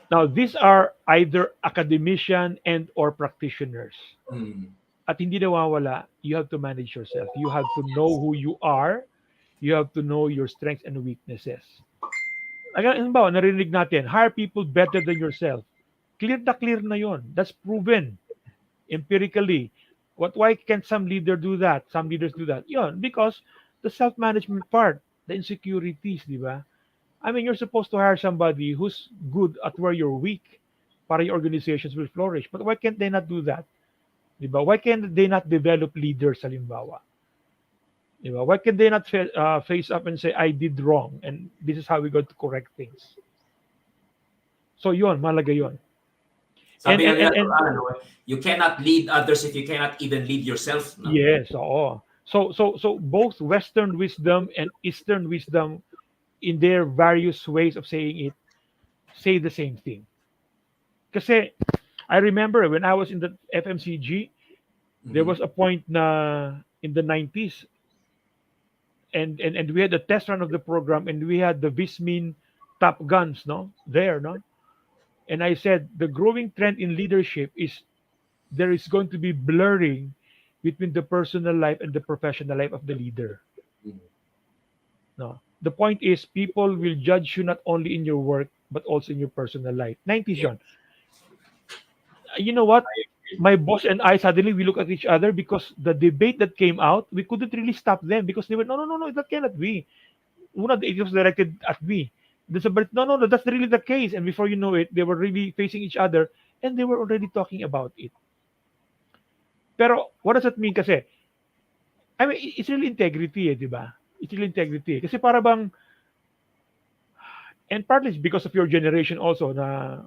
Now, these are either academician and or practitioners. Mm. At hindi nawawala, you have to manage yourself. You have to know who you are. You have to know your strengths and weaknesses. Halimbawa, narinig natin, hire people better than yourself. Clear na yon. That's proven empirically. Why can't some leader do that? Some leaders do that. Yon, because the self-management part, the insecurities, di ba? I mean, you're supposed to hire somebody who's good at where you're weak para your organizations will flourish. But why can't they not do that? Di ba? Why can't they not develop leaders, halimbawa? Di ba? Why can they not face up and say, I did wrong and this is how we got to correct things? So yon, malaga yon. And, Sabi nga and, nila, and, Sir and Al, no, you cannot lead others if you cannot even lead yourself. No? yes, oo. So both Western wisdom and Eastern wisdom, in their various ways of saying it, say the same thing. Kasi I remember when I was in the FMCG, there Mm-hmm. was a point na in the 90s, and we had a test run of the program, and we had the Vismin Top Guns, no, there, no. And I said the growing trend in leadership is there is going to be blurring between the personal life and the professional life of the leader. No, the point is people will judge you not only in your work but also in your personal life. 90s Yeah, yon. You know what? I agree. My boss and I suddenly we look at each other because the debate that came out, we couldn't really stop them because they were no, that cannot be. Una, it was directed at me. But no, that's really the case. And before you know it, they were really facing each other and they were already talking about it. Pero what does that mean kasi? I mean, it's really integrity, di ba? It's really integrity. Kasi para bang, and partly it's because of your generation also na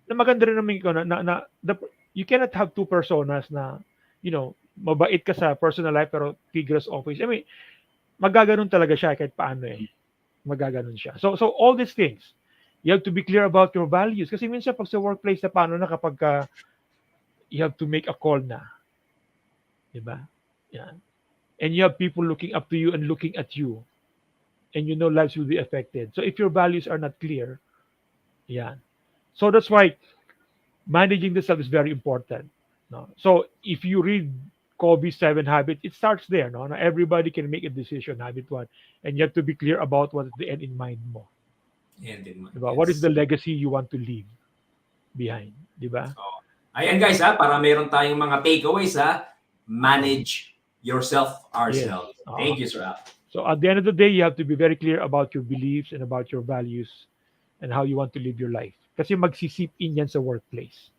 maganda rin naman ikaw na the You cannot have two personas na, mabait ka sa personal life pero tigres office. I mean, magaganon talaga siya kahit paano eh. Magaganon siya. So all these things, you have to be clear about your values. Kasi minsan pag sa workplace na paano na kapag you have to make a call na, di ba? Yan. And you have people looking up to you and looking at you, and you know lives will be affected. So if your values are not clear, yan. So that's why managing the self is very important. No? So if you read Kobe's 7 habits, it starts there. No? Now everybody can make a decision, habit one, and you have to be clear about what is the end in mind mo. And then, Diba? What is yes. the legacy you want to leave behind? Diba? Oh. Ayan guys ha, para meron tayong mga takeaways ha. Manage yourself Yes. ourselves. Thank you, Sir Al. So at the end of the day, you have to be very clear about your beliefs and about your values and how you want to live your life. Kasi magsisip in yan sa workplace.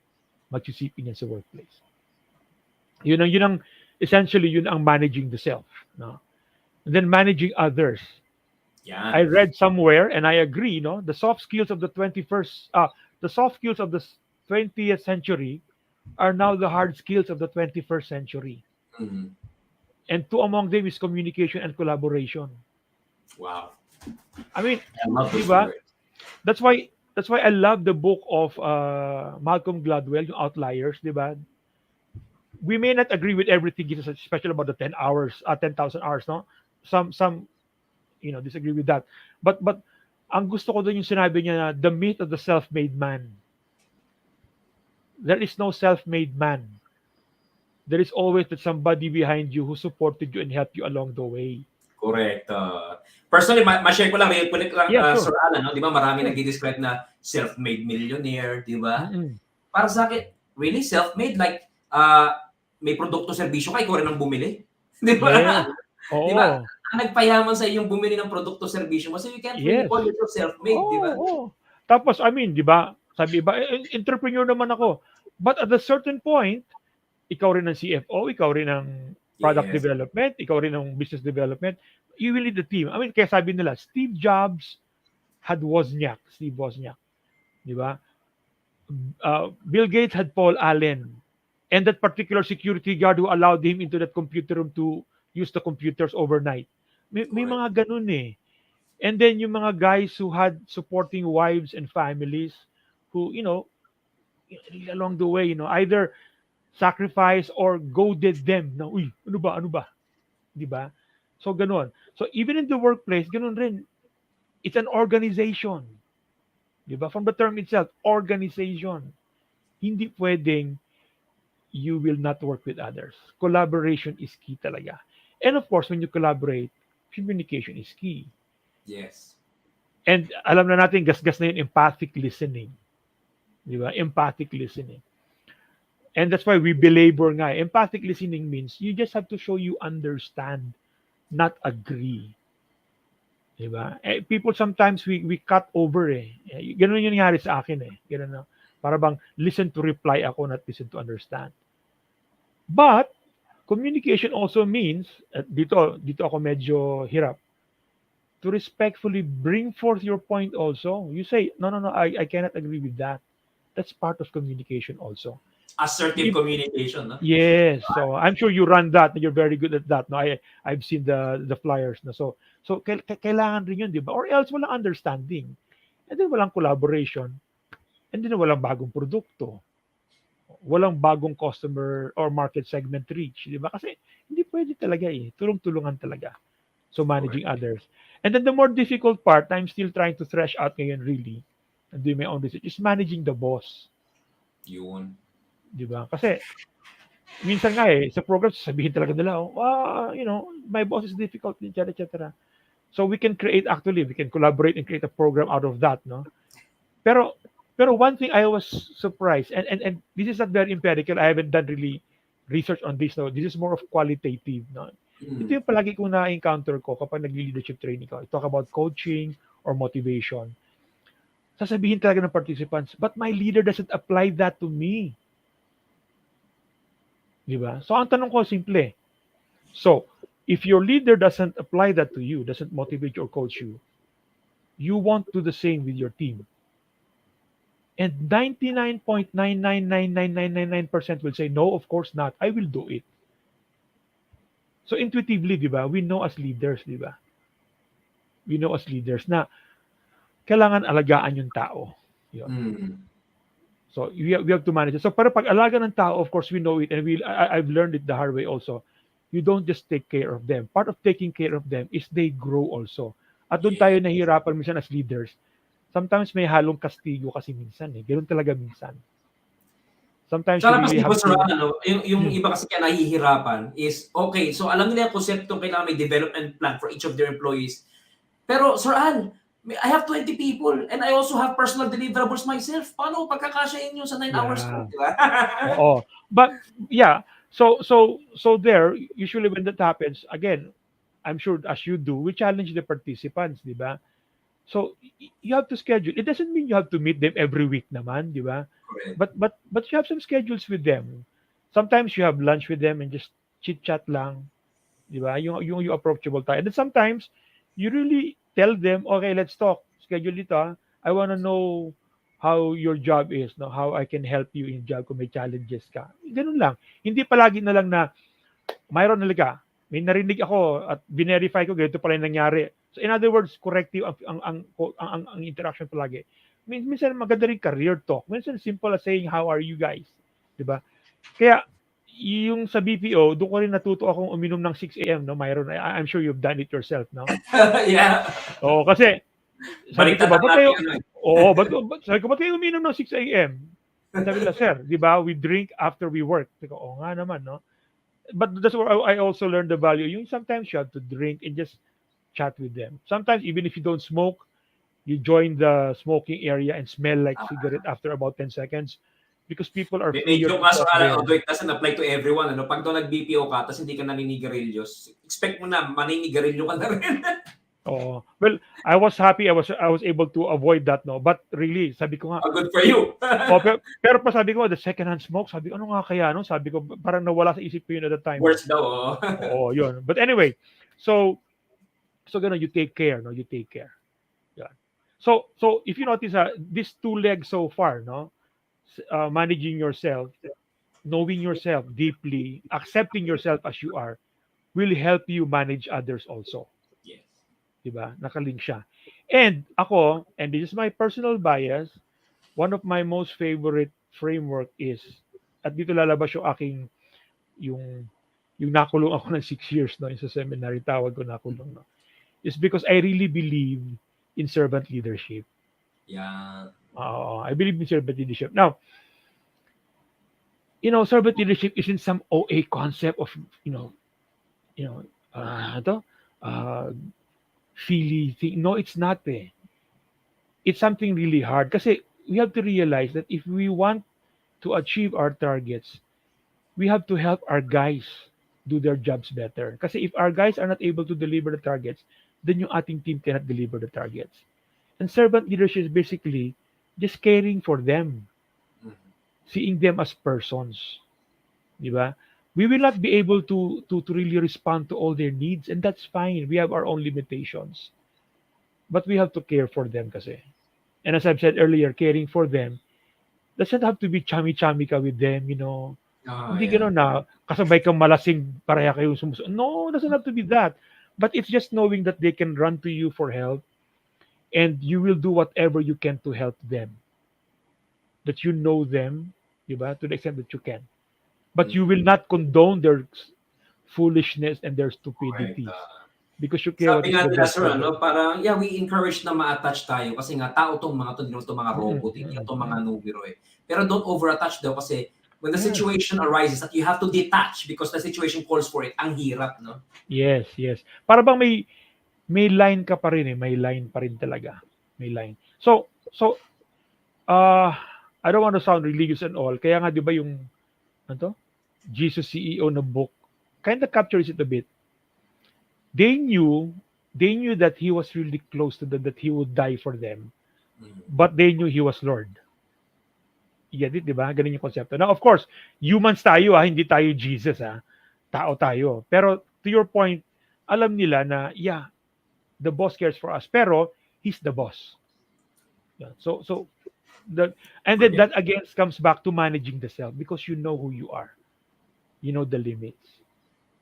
Magsisip in yan sa workplace. Yun ang essentially yun ang managing the self. No? And then managing others. Yan. I read somewhere and I agree, the soft skills of the soft skills of the 20th century are now the hard skills of the 21st century. Mhm. And two among them is communication and collaboration. Wow. I mean, I love those diba? words. That's why I love the book of Malcolm Gladwell, yung Outliers, diba? We may not agree with everything, especially about the 10 hours, 10,000 hours, no? Some disagree with that. But ang gusto ko doon yung sinabi niya na the myth of the self-made man. There is no self-made man. There is always that somebody behind you who supported you and helped you along the way. Correct. Personally, ma-share ko lang, real quick lang, Yeah, Sir sure. Alan, no? Di ba marami Sure. nag-describe na self-made millionaire, di ba? Mm-mm. Para sa akin, really self-made? Like, may produkto, serbisyo ka, ikaw rin ang bumili. Di ba? Yes. Di ba? Oo. Ang nagpayaman sa iyong bumili ng produkto, serbisyo mo, so you can't really Yes. call yourself self-made, di ba? Oo. Tapos, I mean, di ba, sabi iba, entrepreneur naman ako. But at a certain point, ikaw rin ang CFO, ikaw rin ang product Yes. development, ikaw rin ang business development. You will need a team. I mean, kaya sabi nila, Steve Jobs had Wozniak, Steve Wozniak. Di ba? Bill Gates had Paul Allen. And that particular security guard who allowed him into that computer room to use the computers overnight. May Correct. mga ganun eh. And then yung mga guys who had supporting wives and families who, along the way, either sacrifice or goaded them na, uy, ano ba? Di ba? So, ganun. So, even in the workplace, ganun rin. It's an organization. Di ba? From the term itself, organization. Hindi pwedeng you will not work with others. Collaboration is key talaga. And of course, when you collaborate, communication is key. Yes. And alam na natin, gasgas na yun, empathic listening. Di ba? Empathic listening. And that's why we belabor nga. Empathic listening means you just have to show you understand, not agree. Di ba? People sometimes we cut over eh. Ganun yung nangyari sa akin eh. Ganun na. Para bang listen to reply ako, not listen to understand. But communication also means, dito ako medyo hirap, to respectfully bring forth your point also. You say, no, I cannot agree with that. That's part of communication also. Assertive communication, no? Yes. So I'm sure you run that. You're very good at that. No, I've seen the flyers. No, so kailangan rin yun, di ba? Or else walang understanding, and then walang collaboration, and then walang bagong produkto, walang bagong customer or market segment reach, di ba? Kasi hindi pwede talaga eh. Tulong-tulungan talaga. So managing Correct. others. And then the more difficult part, I'm still trying to thresh out ngayon really, and do my own research, is managing the boss. Yun. Di ba? Kasi minsan nga eh, sa program, sabihin talaga nila, my boss is difficult, etc., etc. So we can collaborate and create a program out of that, no? Pero, pero one thing I was surprised, and this is not very empirical, I haven't done really research on this, no? This is more of qualitative, no? Ito yung palagi kong na-encounter ko kapag nag-leadership training ko. I talk about coaching or motivation. Sasabihin talaga ng participants, but my leader doesn't apply that to me. Diba? So, ang tanong ko, simple. So, if your leader doesn't apply that to you, doesn't motivate you or coach you, you won't do the same with your team. And 99.999999% will say, no, of course not. I will do it. So intuitively, di ba, we know as leaders, di ba? We know as leaders na kailangan alagaan yung tao. Yun. Mm. So we have to manage it. So para pag alaga ng tao, of course, we know it and I've learned it the hard way also. You don't just take care of them. Part of taking care of them is they grow also. At doon tayo Yeah. nahihirapan minsan as leaders. Sometimes may halong kastigo kasi minsan eh. Ganun talaga minsan. Sometimes you Tsaka really kasi have Boss to. Ron, ano, yung Hmm, iba kasi kaya nahihirapan is, okay, so alam nila yung konseptong kailangan may development plan for each of their employees. Pero Sir Al, I have 20 people and I also have personal deliverables myself. Paano pagkakasyahin yun sa 9 hours ko, yeah. di ba? Oo. But yeah, so there usually when that happens, again, I'm sure as you do, we challenge the participants, 'di ba? So you have to schedule. It doesn't mean you have to meet them every week naman, 'di ba? Correct. But you have some schedules with them. Sometimes you have lunch with them and just chit chat lang, 'di ba? Yung approachable tayo. And then sometimes you really tell them, okay, let's talk. Schedule dito. Ah. I want to know how your job is, no? How I can help you in job kung may challenges ka. Ganun lang. Hindi palagi na lang na mayroon nalaga. May narinig ako at verify ko ganito pala yung nangyari. So in other words, corrective ang interaction palagi. Minsan maganda rin career talk. Minsan simple as saying, how are you guys? 'Di ba? Kaya yung sa BPO, doon ko rin natuto akong uminom ng 6 a.m. no, Myron. I'm sure you've done it yourself, no? Yeah. Oo, kasi sabi ko Baliktad ba, ang ba't ating kayo, ano eh. oo, sabi ko, ba't kayo uminom ng 6 a.m.? Sabi nila, sir, di ba, we drink after we work. Sabi ko, oo nga naman, no? But that's where I also learned the value. Yung sometimes you have to drink and just chat with them. Sometimes, even if you don't smoke, you join the smoking area and smell like cigarette after about 10 seconds because people are May freer joke to nga Sir talk Alan, there. although it doesn't apply to everyone, ano, pag daw nag-BPO ka, tapos hindi ka naninigarilyo, expect mo na maninigarilyo ka na rin. Oh, well, I was happy I was able to avoid that, no. But really, sabi ko nga, Good for you. oh, pero pa sabi ko, the second hand smoke, sabi ko, ano nga kaya, no? Sabi ko, parang nawala sa isip ko yun at the time, no? Worse daw, oo. Oo, yun. But anyway, so, so gonna, you take care, no? You take care. Yeah. So if you notice, these two legs so far, no? Managing yourself, knowing yourself deeply, accepting yourself as you are, will help you manage others also. Yes. Diba? Nakalink siya. And ako, and this is my personal bias, one of my most favorite framework is, at dito lalabas yung aking, yung, yung nakulong ako ng 6 years, no, yung sa seminary, tawag ko nakulong, no, is because I really believe in servant leadership. Yeah. I believe in servant leadership. Now, servant leadership isn't some OA concept of, you know, ito, uh, feely thing. No, it's not eh. It's something really hard kasi we have to realize that if we want to achieve our targets, we have to help our guys do their jobs better. Kasi if our guys are not able to deliver the targets, then yung ating team cannot deliver the targets. And servant leadership is basically just caring for them, Mhm. seeing them as persons. Di ba? We will not be able to really respond to all their needs, and that's fine. We have our own limitations. But we have to care for them kasi. And as I've said earlier, caring for them doesn't have to be chami-chami ka with them. Oh, Hindi yeah. gano'n na kasabay kang malasing pareha kayong No, it doesn't have to be that. But it's just knowing that they can run to you for help and you will do whatever you can to help them. That you know them, di ba? To the extent that you can. But you Mhm. will not condone their foolishness and their Correct. stupidities because you care what Sabi is nga the nila best Sir for ano, them. parang yeah, we encourage na ma-attach tayo kasi nga tao 'tong mga 'to, hindi naman 'to mga Mm-mm, robot, hindi mm-mm, naman 'to mga mm-mm. nubiro eh. Pero don't over-attach daw kasi when the Yes. situation arises that you have to detach because the situation calls for it, ang hirap, no? Yes, yes. Para bang may line ka pa rin eh, may line pa rin talaga. May line. So uh I don't want to sound religious and all. Kaya nga 'di ba yung ano to? Jesus CEO na book kind of captures it a bit. They knew they knew that he was really close to them, that he would die for them, Mm. but they knew he was Lord. Yeah, di ba? Ganun yung konsepto. Now, of course, humans tayo hindi tayo Jesus Tao tayo. Pero to your point, alam nila na yeah, the boss cares for us, pero he's the boss. Yeah. So That, and then Forget. that again comes back to managing the self because you know who you are. You know the limits.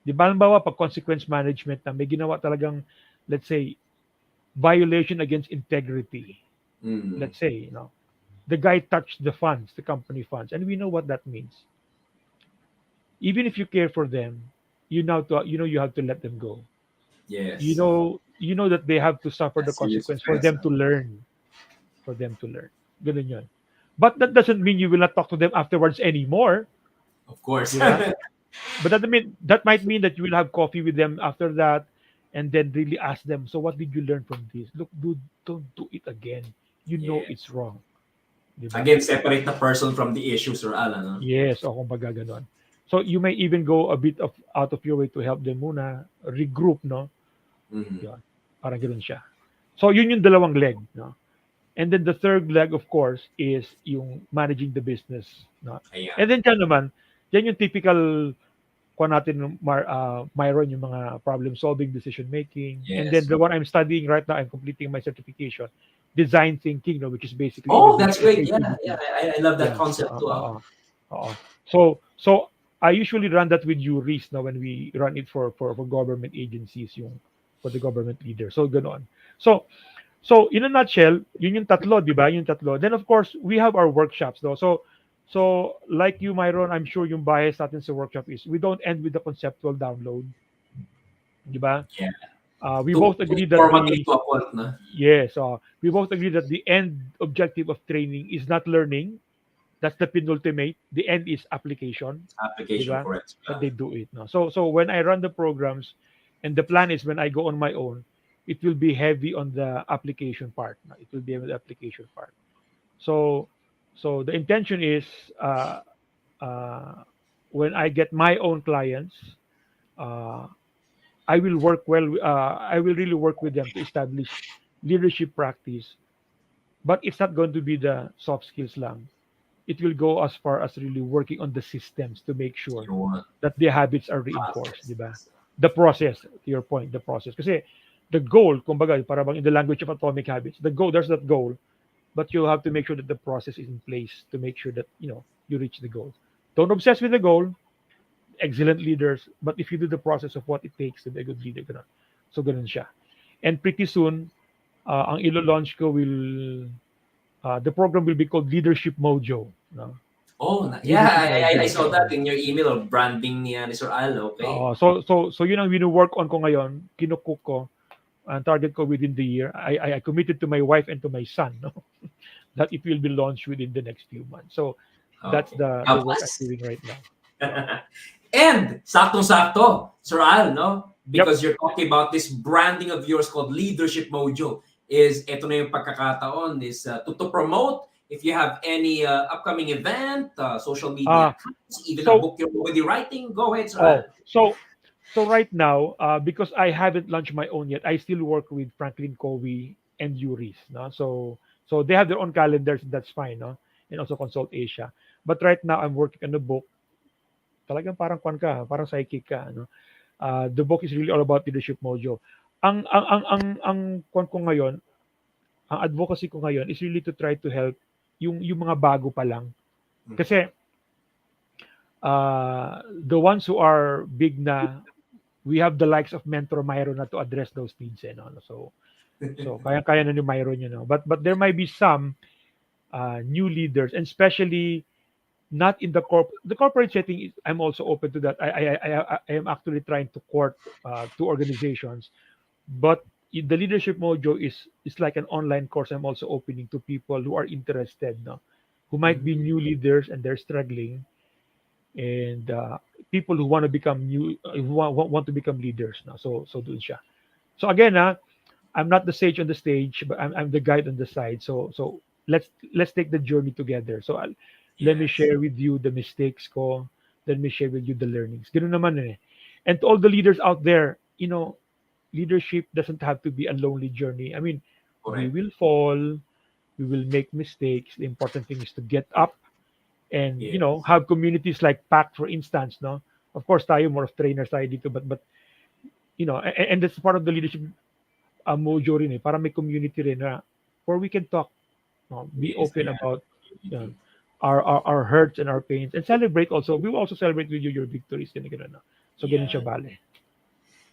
Di ba, halimbawa, pag consequence management na may ginawa talagang, let's say, violation against integrity. Mm. Let's say, the guy touched the funds, the company funds, and we know what that means. Even if you care for them, you have to let them go. Yes. You know that they have to suffer the That's serious consequence for offense. them to learn, for them to learn. Ganun yun. But that doesn't mean you will not talk to them afterwards anymore, Of course. di ba? But that might mean that you will have coffee with them after that, and then really ask them, so what did you learn from this? Look, dude, don't do it again. You know it's Yes. wrong, di ba? Again, separate the person from the issue, Sir Alan. No? Yes, o kumbaga gano'n. So you may even go a bit of out of your way to help them muna regroup, no? Mhm. 'Yun, parang gano'n siya. So yun yung dalawang leg, no? And then the third leg, of course, is yung managing the business, no? Ayan. And then diyan naman, diyan yung typical kuha natin, Myron, yung mga problem solving, decision making. And then Yes. the one I'm studying right now, I'm completing my certification, design thinking, no, which is basically Oh, even that's your great. Yeah, yeah. creativity. I love that Yeah. concept too. Oo. Oo. So I usually run that with URIs now when we run it for government agencies, yung for the government leader. So ganoon. So in a nutshell, yun yung tatlo, di ba? Yung tatlo. Then of course, we have our workshops though. So like you, Myron, I'm sure yung bias natin sa workshop is we don't end with the conceptual download, di ba? Yeah. We Too, both too agree that informative the to a point, no? yes, we both agree that the end objective of training is not learning. That's the penultimate. The end is application, di Application ba? correct. That they do it. No? So when I run the programs, and the plan is when I go on my own, it will be heavy on the application part. No? It will be on the application part. So the intention is uh, when I get my own clients, uh, I will work well. I will really work with them to establish leadership practice. But it's not going to be the soft skills lang. It will go as far as really working on the systems to make sure You want that the habits are reinforced, process. di ba? The process, to your point, the process. Kasi the goal, kumbaga, para bang in the language of atomic habits, the goal, there's that goal, but you have to make sure that the process is in place to make sure that, you reach the goal. Don't obsess with the goal, excellent leaders, but if you do the process of what it takes to be a good leader, ganun. So, ganun siya. And pretty soon, ang ilo-launch ko the program will be called Leadership Mojo. No? Oh, yeah, Leadership I Mojo. saw Oo. that in your email or branding ni Sir Al, okay? Oo. So yun ang wino-work on ko ngayon, kinukook ko, ang target ko within the year. I committed to my wife and to my son, no, that it will be launched within the next few months. So that's Okay. the Help work I'm us. doing right now. Oo. And saktong-sakto, Sir Al, no? Yep. Because you're talking about this branding of yours called Leadership Mojo. Is ito na yung pagkakataon is to promote if you have any upcoming event, social media Uh, accounts, even a so book you're already writing. Go ahead, Sir oh, Al. so right now, because I haven't launched my own yet, I still work with Franklin Covey and Uris, no? So they have their own calendars, that's fine, no? And also Consult Asia. But right now I'm working on a book. Talagang parang kwan ka, parang psychic ka, no? The book is really all about leadership mojo. Ang kwan ko ngayon, ang advocacy ko ngayon is really to try to help yung mga bago pa lang. Mhm. Kasi the ones who are big na, we have the likes of Mentor Myron na to address those needs, no? So kaya na ni Myron yun, no? But there might be some new leaders, and especially not in the corporate setting. I'm also open to that. I am actually trying to court two organizations, but the leadership mojo is like an online course. I'm also opening to people who are interested, no, who might be Mhm. new leaders and they're struggling, and people who want to become want to become leaders now. So dun siya. So again, I'm not the sage on the stage, but I'm the guide on the side. So let's take the journey together. So let me Yes. share with you the mistakes ko. Let me share with you the learnings. Ganun naman eh. And to all the leaders out there, leadership doesn't have to be a lonely journey. I mean, we Correct. will fall, we will make mistakes. The important thing is to get up and Yes. have communities like PAC, for instance, no. Of course, tayo more of trainers tayo dito, but and that's part of the leadership mojo rin eh. Para may community rin na where we can talk, no, be Yes, open ayan. about. uh, our hurts and our pains, and celebrate also. We will also celebrate with you your victories. Ganun, no? So ganun siya Yeah. bale.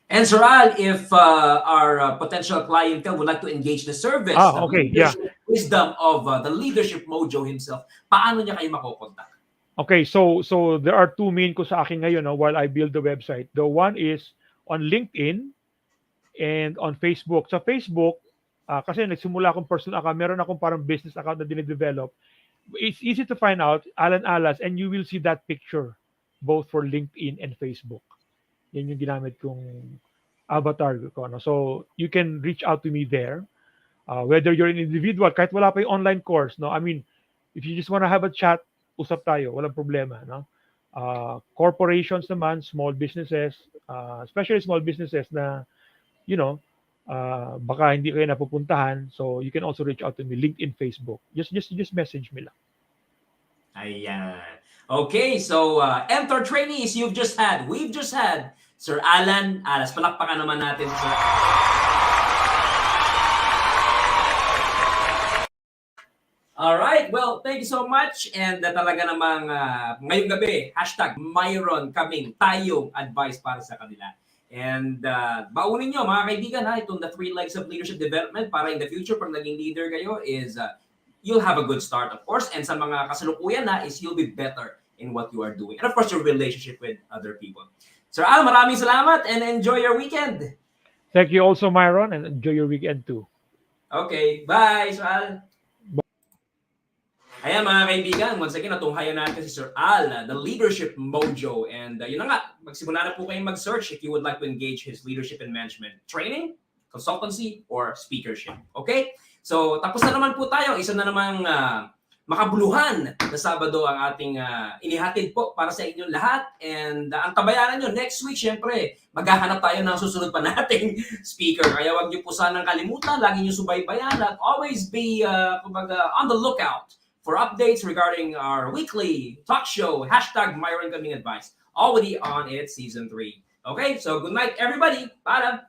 And Sir Al, if our potential clientele would like to engage the service, the Okay, yeah. leadership wisdom of the leadership mojo himself, paano niya kayo makokontak? Okay, so there are two main ko sa akin ngayon, no, while I build the website. The one is on LinkedIn and on Facebook. Sa Facebook, kasi nagsimula akong personal account, meron akong parang business account na dinidevelop. It's easy to find out, Alan Allas, and you will see that picture both for LinkedIn and Facebook. Yan yung ginamit kong avatar ko. No? So you can reach out to me there. Whether you're an individual, kahit wala pa yung online course, no? I mean, if you just want to have a chat, usap tayo, walang problema, no? Corporations naman, small businesses, especially small businesses na, you know, baka hindi kayo napupuntahan, so you can also reach out to me, LinkedIn, Facebook. Just message me lang. Ayan. Okay, so Mentor trainees, we've just had Sir Allan Allas. Palakpakan naman natin, Sir. All right, well, thank you so much. And talaga namang ngayong gabi, #Myron kaming tayong advice para sa kanila. And baunin nyo, mga kaibigan, itong the 3 legs of leadership development para in the future, pag naging leader kayo, is you'll have a good start, of course. And sa mga kasalukuyan is you'll be better in what you are doing. And of course, your relationship with other people. Sir Al, maraming salamat and enjoy your weekend. Thank you also, Myron, and enjoy your weekend too. Okay, bye, Sir Al. Ayan mga kaibigan, once again, natunghayan natin si Sir Al, the leadership mojo. And yun na nga, magsimula na po kayong mag-search if you would like to engage his leadership and management training, consultancy, or speakership. Okay? So, tapos na naman po tayo. Isa na namang makabuluhan na Sabado ang ating inihatid po para sa inyong lahat. And ang tabayanan nyo, next week, syempre, maghahanap tayo ng susunod pa nating speaker. Kaya wag nyo po sanang kalimutan, lagi nyo subaybayan, at always be on the lookout for updates regarding our weekly talk show, #Myron Kaming Advice, already on its season 3. Okay, so good night, everybody. Bye.